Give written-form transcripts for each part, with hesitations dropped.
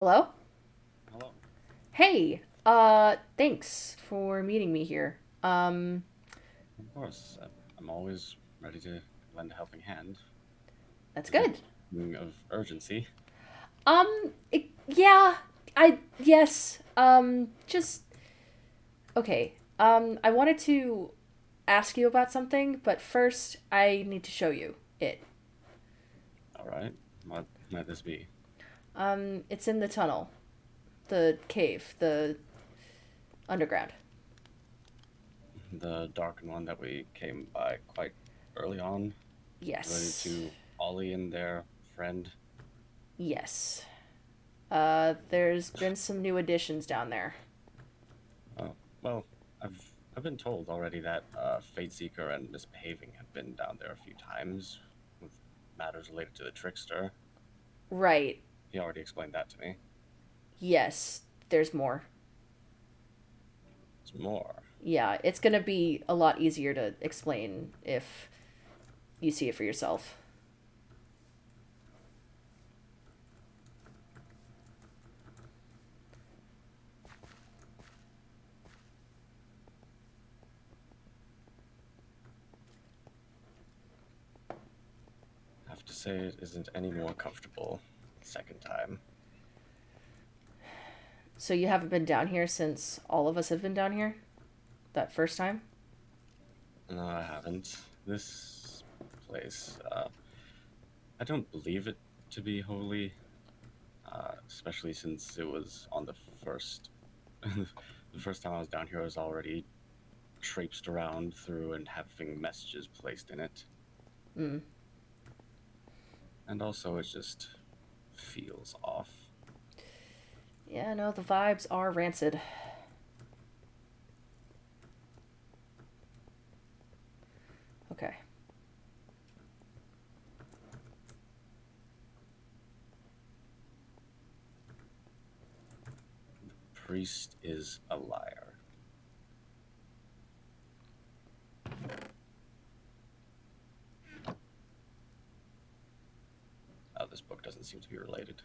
Hello? Hello. Hey, thanks for meeting me here. Of course, I'm always ready to lend a helping hand. That's Is it good. something of urgency? Yeah, yes, okay. I wanted to ask you about something, but first I need to show you it. All right. What might this be? It's in the tunnel, the cave, the underground. The darkened one that we came by quite early on, related Yes. to Ollie and their friend. Yes. There's been some new additions down there. Oh, well, I've been told already that Fate Seeker and Misbehaving have been down there a few times with matters related to the trickster. Right. He already explained that to me. Yes, there's more. There's more. Yeah, it's gonna be a lot easier to explain if you see it for yourself. I have to say it isn't any more comfortable the second time. So you haven't been down here since all of us have been down here? That first time? No, I haven't. This place, I don't believe it to be holy, especially since it was on the first. The first time I was down here, I was already traipsed around through and having messages placed in it. Mm. And also, it just feels off. Yeah, no, the vibes are rancid. Okay. Priest is a liar. Oh, this book doesn't seem to be related.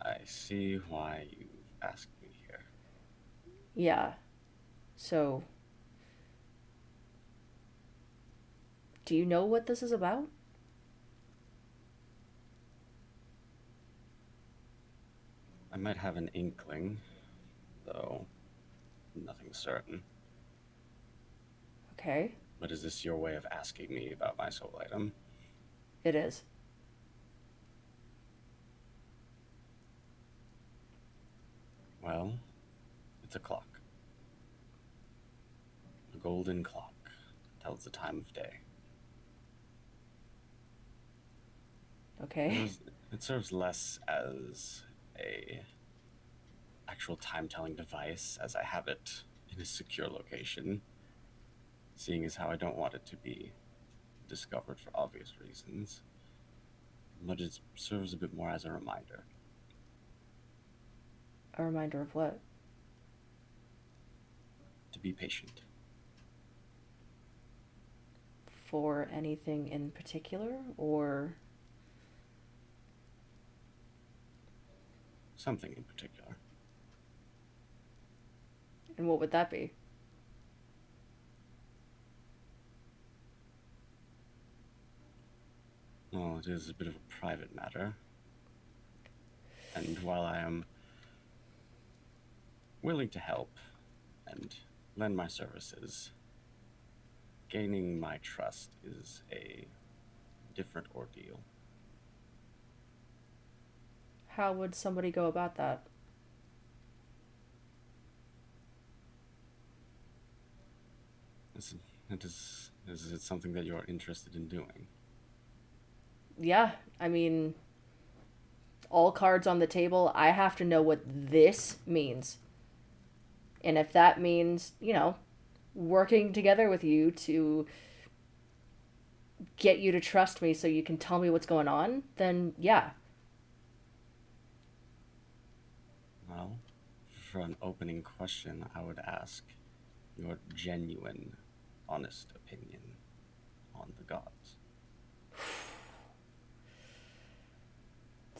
I see why you asked me here. Yeah. So, do you know what this is about? I might have an inkling, though nothing certain. Okay. But is this your way of asking me about my soul item? It is. Well, it's a clock. A golden clock. Tells the time of day. It Okay. was it serves less as a actual time telling device as I have it in a secure location, seeing as how I don't want it to be discovered for obvious reasons. But it serves a bit more as a reminder A reminder of what? to be patient. For anything in particular? Or. Something in particular. And what would that be? Well, it is a bit of a private matter, and while I am willing to help and lend my services, gaining my trust is a different ordeal. How would somebody go about that? Is is it something that you're interested in doing? Yeah, I mean, all cards on the table. I have to know what this means. And if that means, working together with you to get you to trust me so you can tell me what's going on, then yeah. Well, for an opening question, I would ask your genuine, honest opinion on the gods.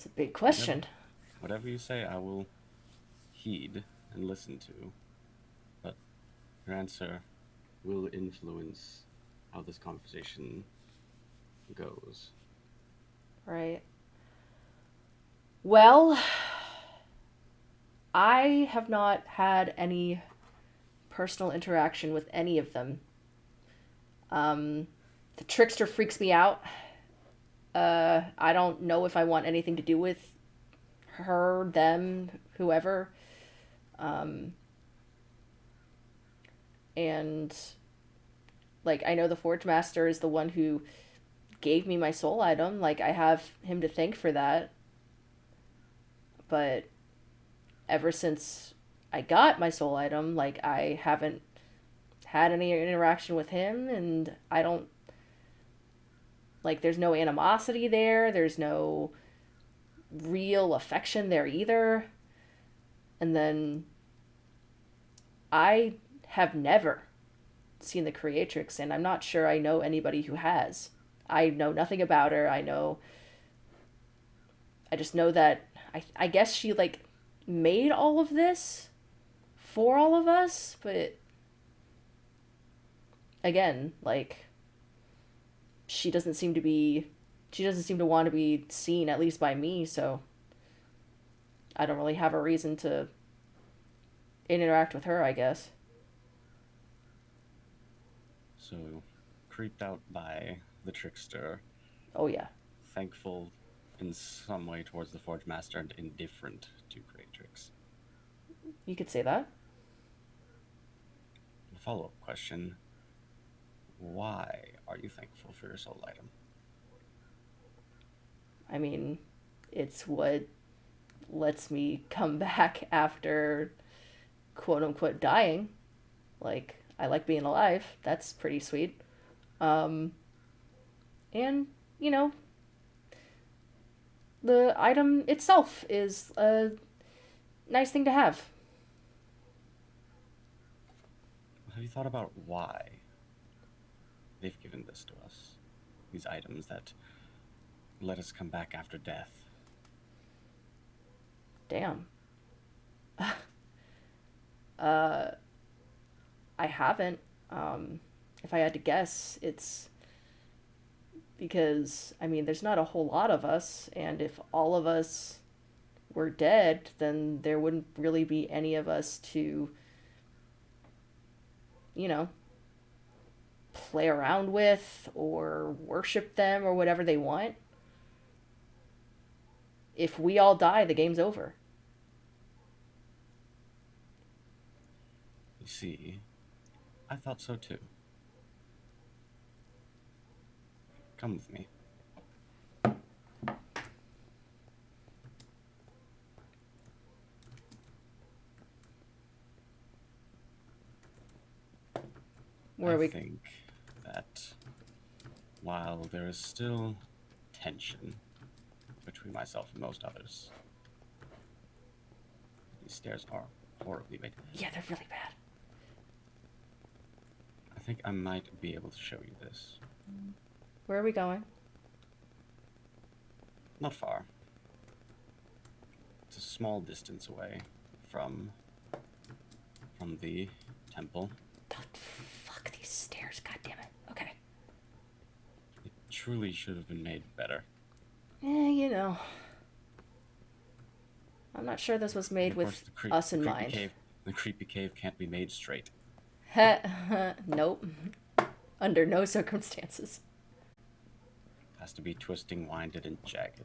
It's a big Whatever, question. whatever you say, I will heed and listen to. But your answer will influence how this conversation goes. Right. Well, I have not had any personal interaction with any of them. Um, the trickster freaks me out. I don't know if I want anything to do with her, them, whoever. Um, and like I know the Forge Master is the one who gave me my soul item. Like I have him to thank for that. But ever since I got my soul item, like I haven't had any interaction with him, and I don't like. There's no animosity there. There's no real affection there either. And then I have never seen the creatrix, and I'm not sure I know anybody who has. I know nothing about her. I just know that I guess she like made all of this for all of us, but again, like she doesn't seem to want to be seen, at least by me, so I don't really have a reason to interact with her, I guess. So, creeped out by the trickster, Oh yeah. thankful in some way towards the Forge Master, and indifferent to Creatrix. You could say that. A follow-up question: why are you thankful for your soul item? I mean, it's what lets me come back after quote unquote dying. Like, I like being alive. That's pretty sweet. Um, and, you know, the item itself is a nice thing to have. Have you thought about why they've given this to us? These items that let us come back after death. Damn. uh, I haven't. If I had to guess, it's because, I mean, there's not a whole lot of us, and if all of us were dead, then there wouldn't really be any of us to, you know, play around with or worship them or whatever they want. If we all die, the game's over. You see, I thought so too. Come with me. Where I are we? think that while there is still tension between myself and most others, these stairs are horribly made. Yeah, they're really bad. I think I might be able to show you this. Where are we going? Not far. It's a small distance away from the temple. Fuck these stairs, god damn it. Okay. It truly should have been made better. You know. I'm not sure this was made Of course, with us in mind. The creepy cave can't be made straight. Nope. Under no circumstances. It has to be twisting, winded, and jagged.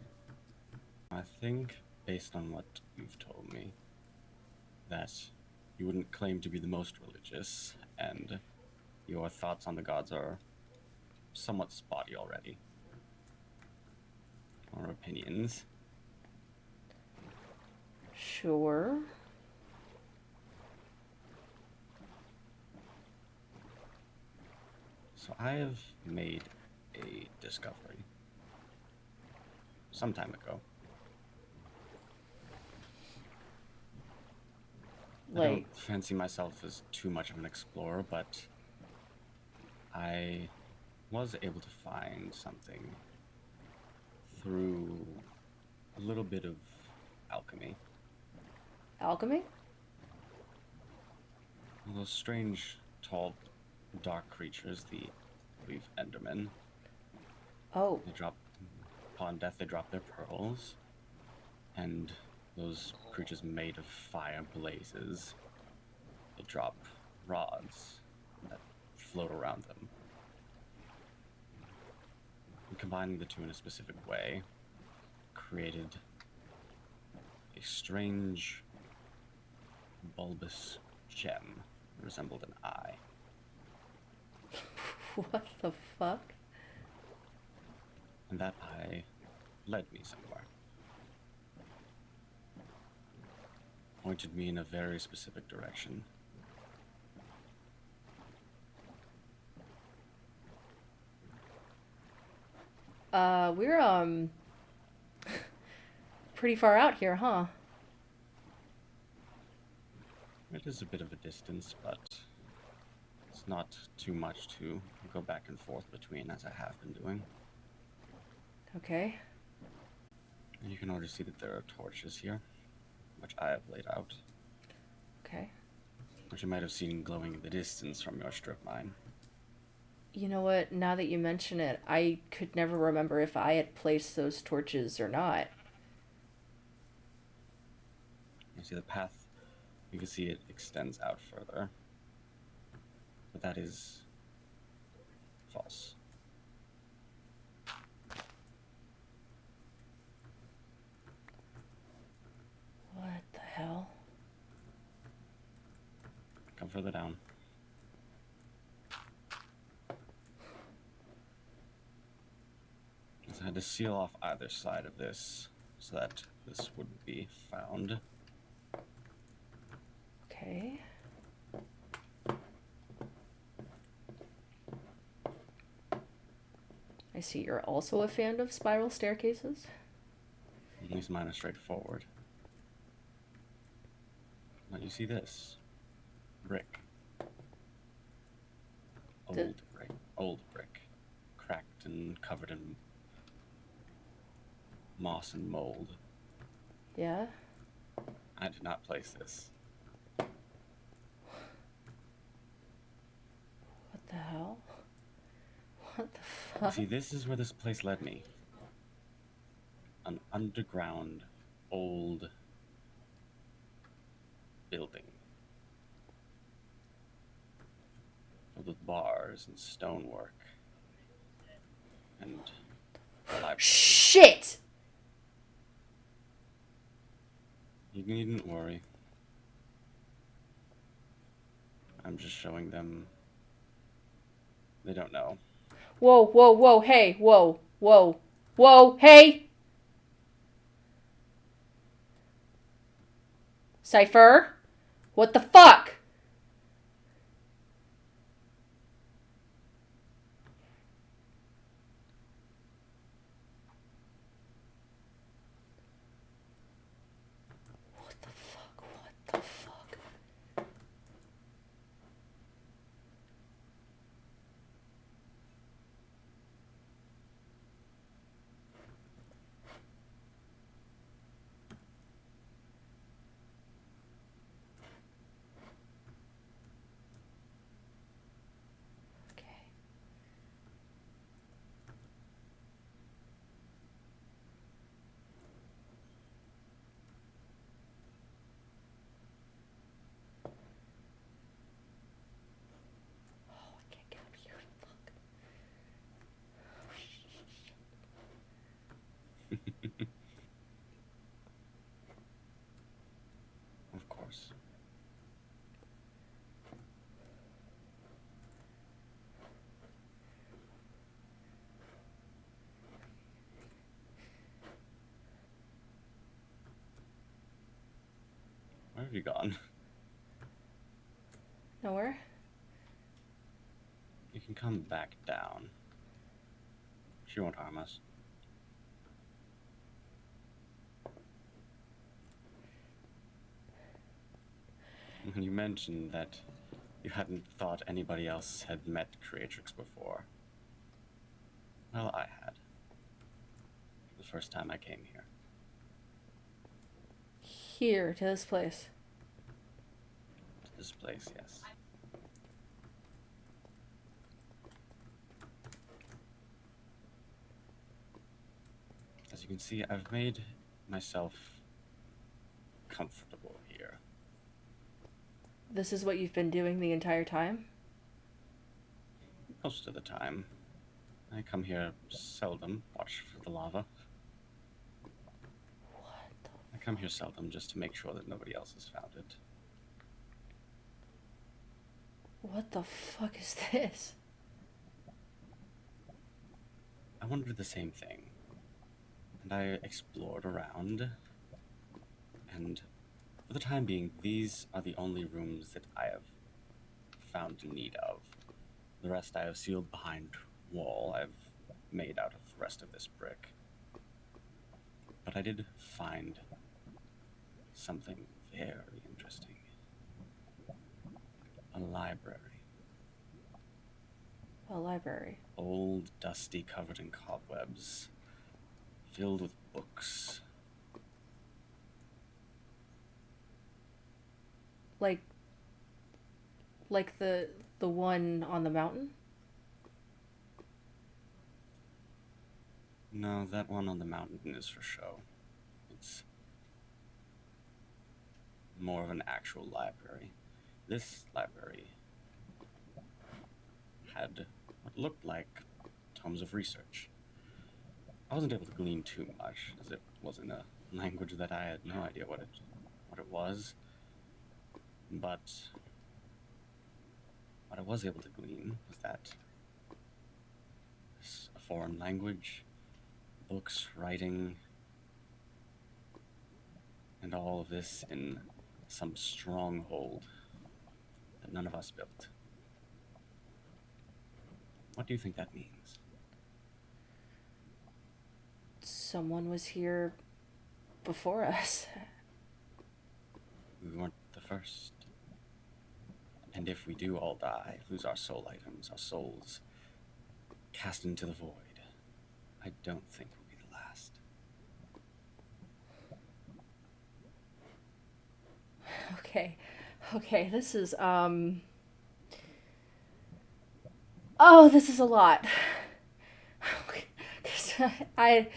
I think, based on what you've told me, that you wouldn't claim to be the most religious, and your thoughts on the gods are somewhat spotty already. Or opinions. Sure. So I have made a discovery some time ago. I don't fancy myself as too much of an explorer, but I was able to find something through a little bit of alchemy. Alchemy? Those strange, tall, dark creatures, I believe Endermen, Oh. they drop, upon death, they drop their pearls, and those creatures made of fire blazes, they drop rods that float around them. And combining the two in a specific way created a strange, bulbous gem that resembled an eye. What the fuck? And that eye led me somewhere. Pointed me in a very specific direction. We're pretty far out here, huh? It is a bit of a distance, but it's not too much to go back and forth between, as I have been doing. Okay. And you can already see that there are torches here, which I have laid out, Okay. which you might have seen glowing in the distance from your strip mine. You know what? Now that you mention it, I could never remember if I had placed those torches or not. You see the path, you can see it extends out further, but that is false. What the hell? Come further down. So I had to seal off either side of this so that this wouldn't be found. Okay. I see you're also a fan of spiral staircases. At least mine are straightforward. But you see this? Brick. Old brick. Cracked and covered in moss and mold. Yeah? I did not place this. What the hell? What the fuck? See, this is where this place led me. An underground, old building. Filled with bars and stonework. And a library. Shit! You needn't worry. I'm just showing them. They don't know. Whoa, whoa, whoa, hey, whoa, whoa, whoa, hey! Cipher? What the fuck? What the fuck? What the fuck? Okay. Oh, I can't get up here. Fuck. Of course. Where have you gone? Nowhere? You can come back down. She won't harm us. When you mentioned that you hadn't thought anybody else had met Creatrix before. Well, I had. The first time I came here. Here, to this place. This place, yes. As you can see, I've made myself comfortable here. This is what you've been doing the entire time? Most of the time. I come here seldom, watch for the lava. I come here seldom just to make sure that nobody else has found it. What the fuck is this? I wondered the same thing. And I explored around. And for the time being, these are the only rooms that I have found need of. The rest I have sealed behind wall I've made out of the rest of this brick. But I did find something very interesting. A library. A library. Old, dusty, covered in cobwebs, filled with books. Like the one on the mountain? No, that one on the mountain is for show. It's more of an actual library. This library had what looked like tomes of research. I wasn't able to glean too much, as it was in a language that I had no idea what it was. But what I was able to glean was that it's a foreign language, books, writing, and all of this in some stronghold that none of us built. What do you think that means? Someone was here before us. We weren't the first. And if we do all die, lose our soul items, our souls, cast into the void, I don't think we'll be the last. Okay, this is, oh, this is a lot. I...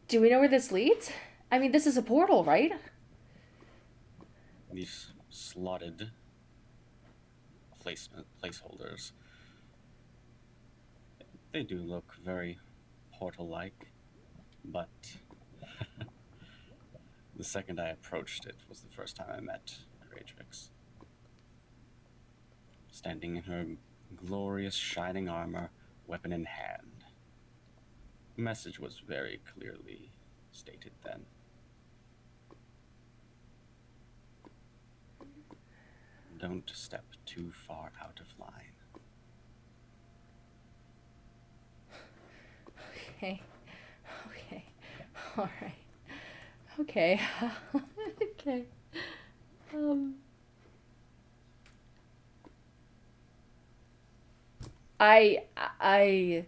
Do we know where this leads? I mean, this is a portal, right? These slotted placeholders, they do look very portal-like, but the second I approached it was the first time I met Ragetrix. Standing in her glorious shining armor, weapon in hand. The message was very clearly stated then. Don't step too far out of line. Okay. Alright. Okay. Okay. I I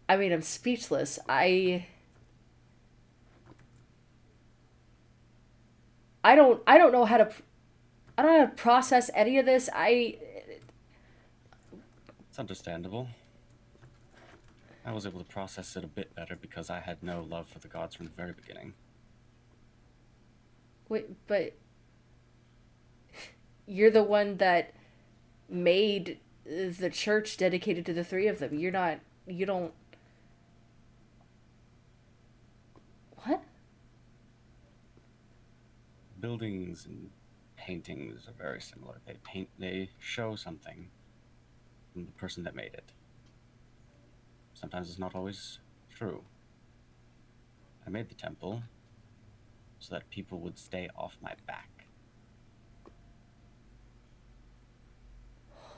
I mean, I'm speechless. I don't know how to I don't know how to process any of this. It's understandable. I was able to process it a bit better because I had no love for the gods from the very beginning. Wait, but you're the one that made the church dedicated to the three of them. You don't what? Buildings and paintings are very similar. They show something from the person that made it. Sometimes it's not always true. I made the temple so that people would stay off my back.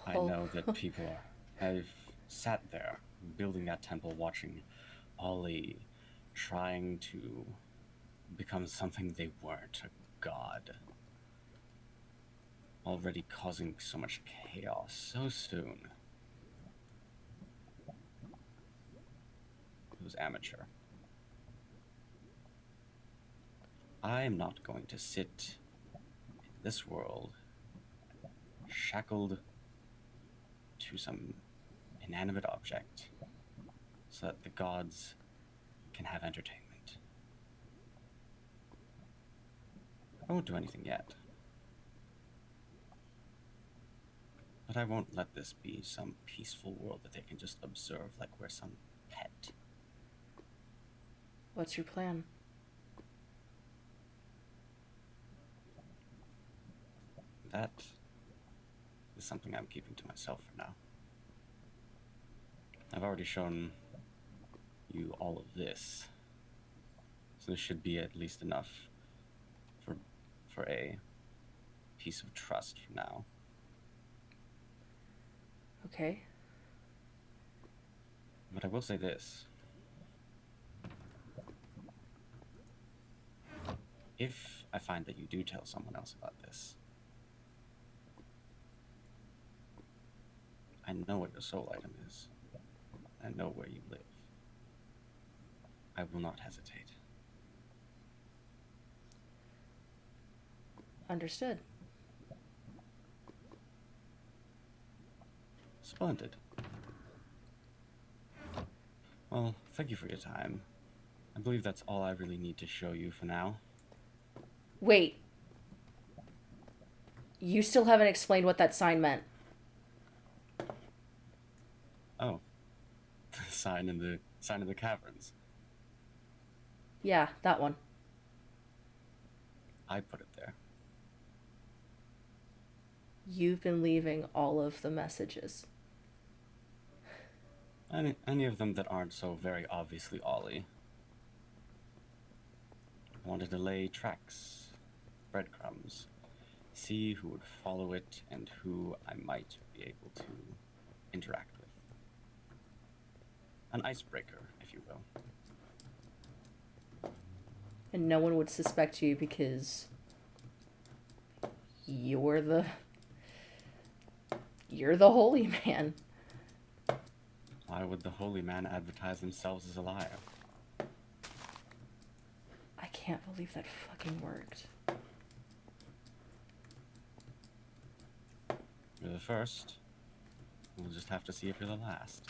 I know that people are... I've sat there building that temple, watching Ollie trying to become something they weren't, a god. Already causing so much chaos so soon. It was amateur. I am not going to sit in this world shackled to some inanimate object so that the gods can have entertainment. I won't do anything yet. But I won't let this be some peaceful world that they can just observe like we're some pet. What's your plan? That is something I'm keeping to myself for now. I've already shown you all of this, so this should be at least enough for a piece of trust for now. Okay. But I will say this. If I find that you do tell someone else about this, I know what your soul item is. I know where you live. I will not hesitate. Understood. Splendid. Well, thank you for your time. I believe that's all I really need to show you for now. Wait. You still haven't explained what that sign meant. Oh, the sign in the caverns. Yeah, that one. I put it there. You've been leaving all of the messages. Any of them that aren't so very obviously Ollie. I wanted to lay tracks, breadcrumbs, see who would follow it and who I might be able to interact with. An icebreaker, if you will. And no one would suspect you because you're the holy man. Why would the holy man advertise themselves as a liar? I can't believe that fucking worked. You're the first. We'll just have to see if you're the last.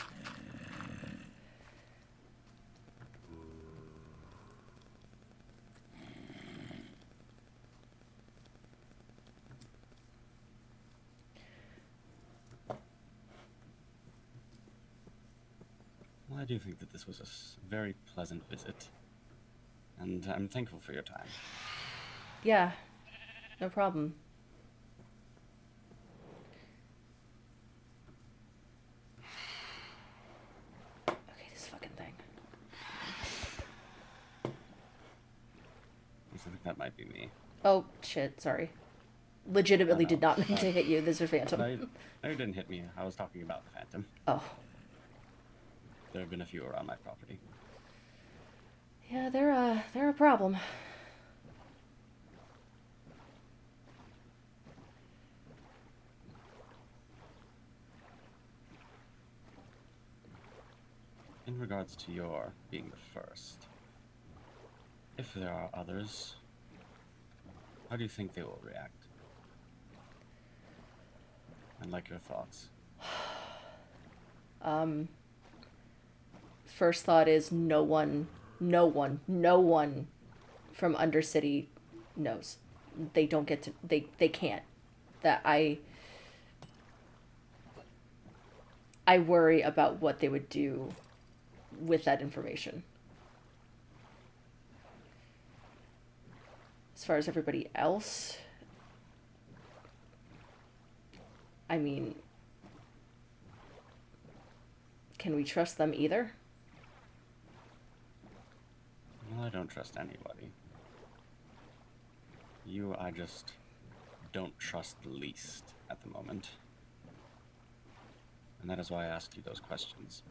Well, I do think that this was a very pleasant visit, and I'm thankful for your time. Yeah, no problem. Okay, this fucking thing. I think that might be me. Oh, shit, sorry. Legitimately Oh, no. did not mean to hit you. This is Phantom. No, you didn't hit me. I was talking about the Phantom. Oh. There have been a few around my property. Yeah, they're a problem. In regards to your being the first, if there are others, how do you think they will react? I'd like your thoughts. First thought is no one from Undercity knows. They don't get to, they can't. That I worry about what they would do with that information. As far as everybody else, I mean, can we trust them either? Well, I don't trust anybody. You, I just don't trust the least at the moment. And that is why I asked you those questions.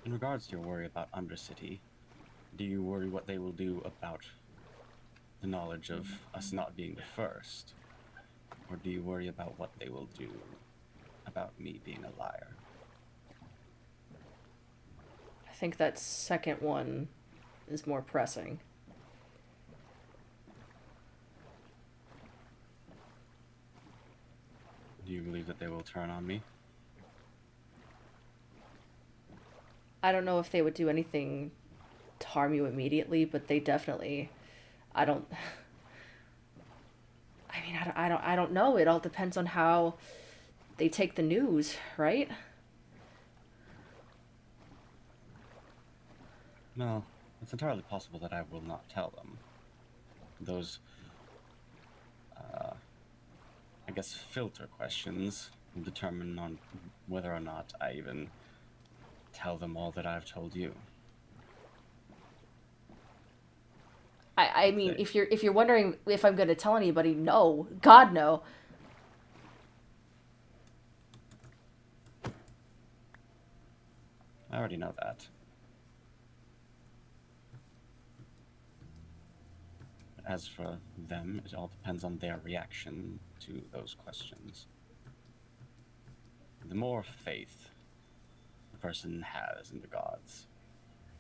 In regards to your worry about Undercity, do you worry what they will do about the knowledge of us not being the first? Or do you worry about what they will do about me being a liar? I think that second one is more pressing. Do you believe that they will turn on me? I don't know if they would do anything to harm you immediately, but they definitely. I don't. I mean, I don't know. It all depends on how they take the news, right? Well, it's entirely possible that I will not tell them. Those, I guess, filter questions will determine on whether or not I even tell them all that I've told you. I mean, They, if you're wondering if I'm going to tell anybody, no, God no. I already know that. As for them, it all depends on their reaction to those questions. The more faith a person has in the gods,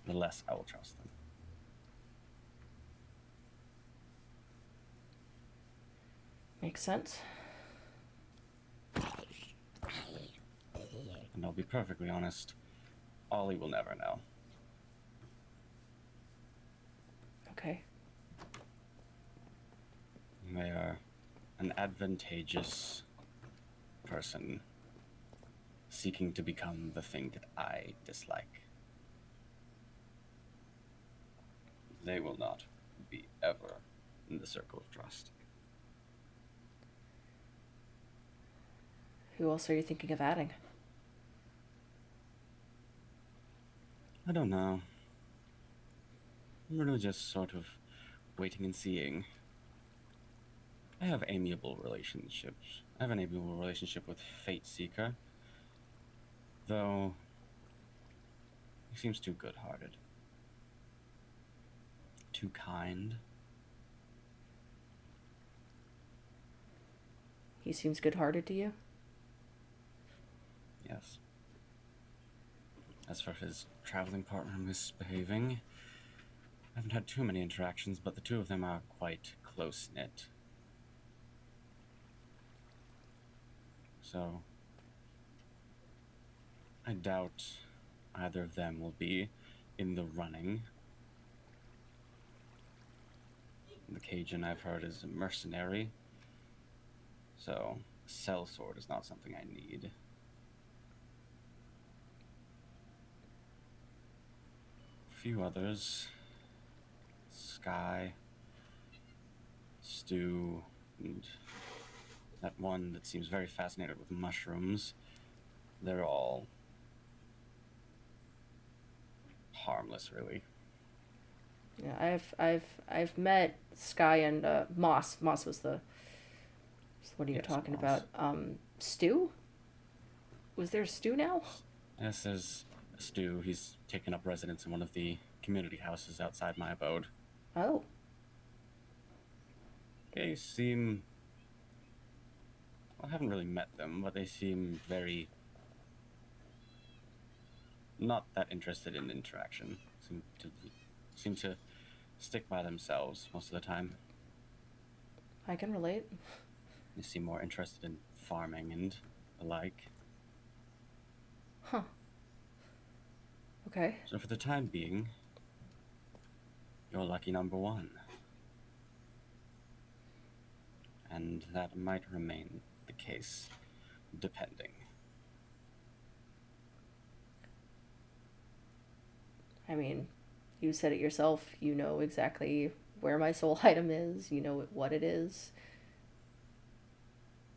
the less I will trust them. Makes sense. And I'll be perfectly honest, Ollie will never know. Okay. They are an advantageous person seeking to become the thing that I dislike. They will not be ever in the circle of trust. Who else are you thinking of adding? I don't know. I'm really just sort of waiting and seeing. I have amiable relationships. I have an amiable relationship with Fate Seeker, though he seems too good-hearted. Too kind. He seems good-hearted to you? Yes. As for his traveling partner misbehaving, I haven't had too many interactions, but the two of them are quite close-knit. So, I doubt either of them will be in the running. The Cajun, I've heard, is a mercenary, so a sellsword is not something I need. A few others, Sky, Stu, and that one that seems very fascinated with mushrooms. They're all harmless, really. Yeah, I've met Sky and Moss. Moss was the. What are you Yes, talking Moss. about? Stu? Was there a Stu now? Yes, there's Stu. He's taken up residence in one of the community houses outside my abode. Oh, They seem... Well, I haven't really met them, but they seem very... not that interested in interaction. Seem to stick by themselves most of the time. I can relate. They seem more interested in farming and the like. Huh. Okay. So for the time being, you're lucky number one. And that might remain the case, depending. I mean, you said it yourself. You know exactly where my soul item is. You know what it is.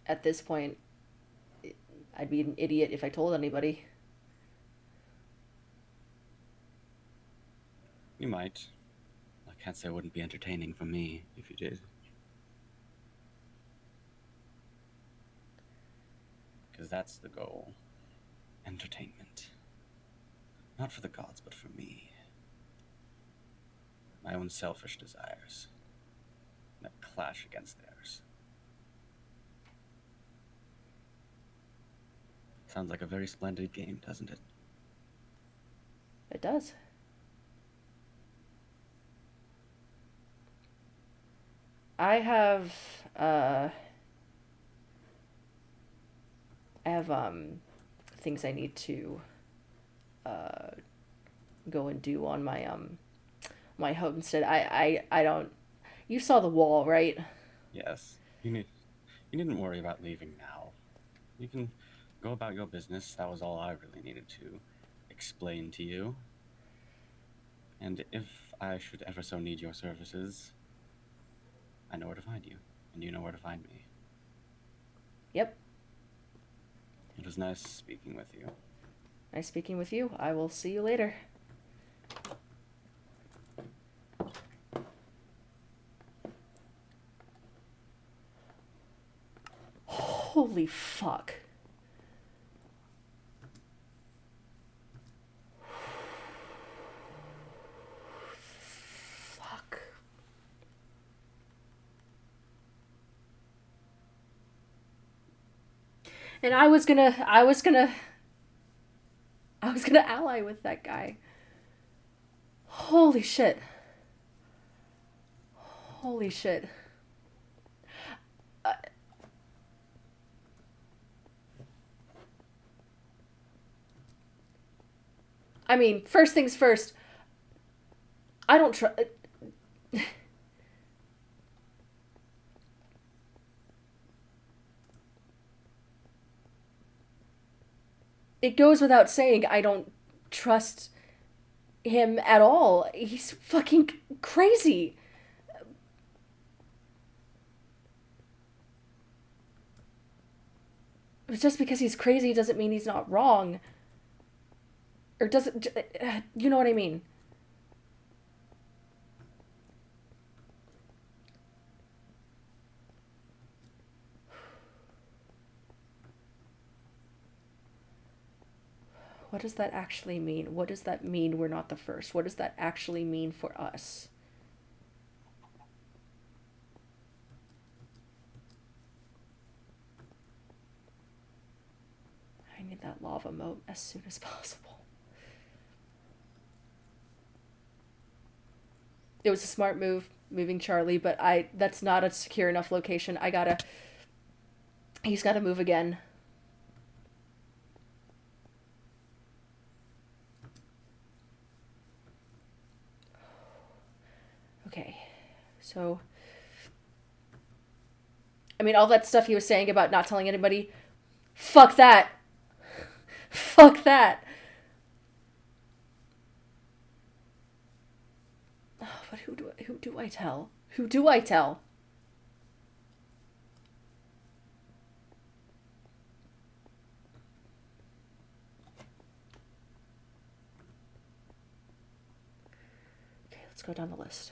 At this point, I'd be an idiot if I told anybody. You might. I can't say it wouldn't be entertaining for me if you did. Because that's the goal. Entertainment. Not for the gods, but for me. My own selfish desires that clash against theirs. Sounds like a very splendid game, doesn't it? It does. I have uh I have things I need to uh go and do on my homestead. I don't. You saw the wall, right? Yes, you needn't worry about leaving now. You can go about your business. That was all I really needed to explain to you. And if I should ever so need your services, I know where to find you, and you know where to find me. Yep. It was nice speaking with you. Nice speaking with you. I will see you later. Holy fuck. Fuck. And I was gonna ally with that guy. Holy shit. Holy shit. Uh, I mean, first things first. I don't trust. It goes without saying, I don't trust him at all. He's fucking crazy. But just because he's crazy doesn't mean he's not wrong. Or doesn't. You know what I mean? What does that actually mean? What does that mean we're not the first? What does that actually mean for us? I need that lava moat as soon as possible. It was a smart move moving Charlie, but that's not a secure enough location. He's gotta move again. Okay. So I mean all that stuff he was saying about not telling anybody, fuck that. Fuck that. Oh, but who do I tell? Who do I tell? Okay, let's go down the list.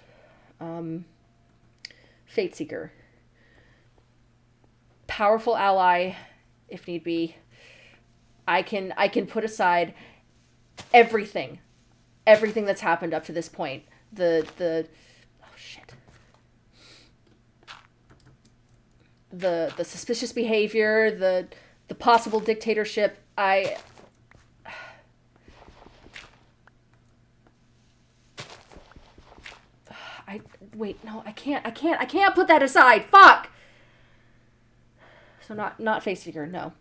Fate Seeker. Powerful ally, if need be. I can put aside everything, everything that's happened up to this point. The oh shit. The suspicious behavior, the possible dictatorship. I wait, no, I can't put that aside. Fuck. So not Face Seeker, no.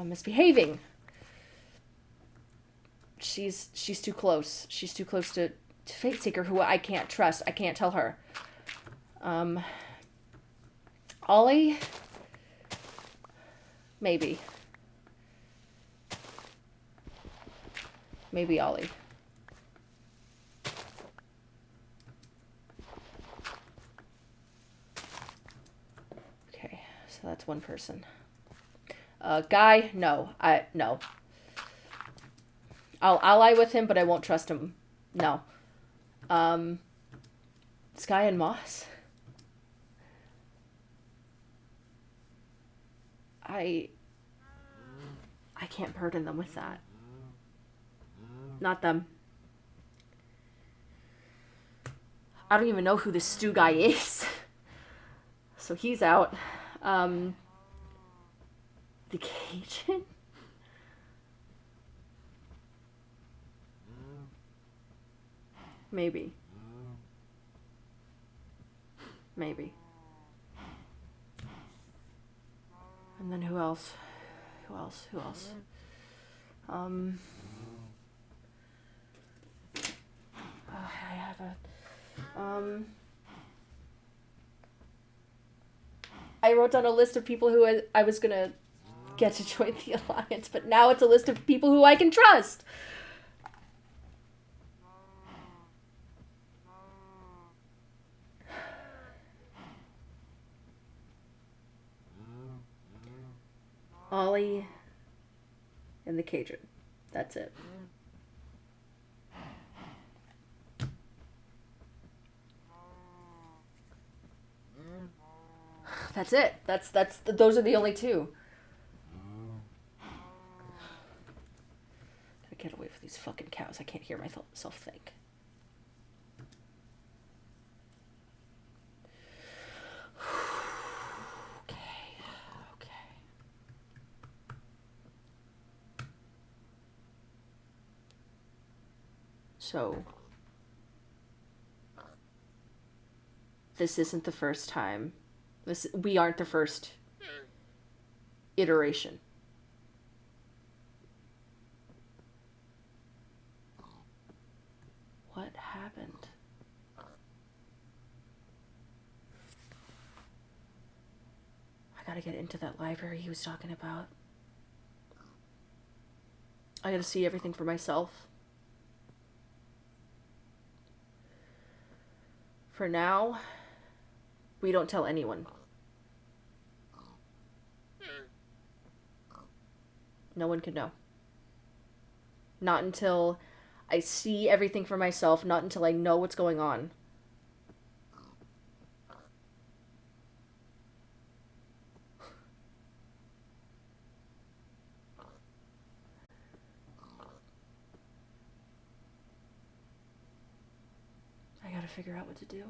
Misbehaving. She's too close. She's too close to Fate Seeker, who I can't trust. I can't tell her. Ollie? Maybe. Maybe Ollie. Okay, so that's one person. Guy? No. No. I'll ally with him, but I won't trust him. No. Sky and Moss? I can't burden them with that. Not them. I don't even know who this stew guy is. So he's out. The Cajun? Maybe. Maybe. And then who else? Who else? Who else? I have a... I wrote down a list of people who I was gonna get to join the Alliance, but now it's a list of people who I can trust! Ollie and the Cajun. That's it. That's it. Those are the only two. Gotta get away from these fucking cows. I can't hear myself think. Okay. So, this isn't the first time. We aren't the first iteration. What happened? I gotta get into that library he was talking about. I gotta see everything for myself. For now, we don't tell anyone. No one can know. Not until I see everything for myself, not until I know what's going on. I gotta figure out what to do.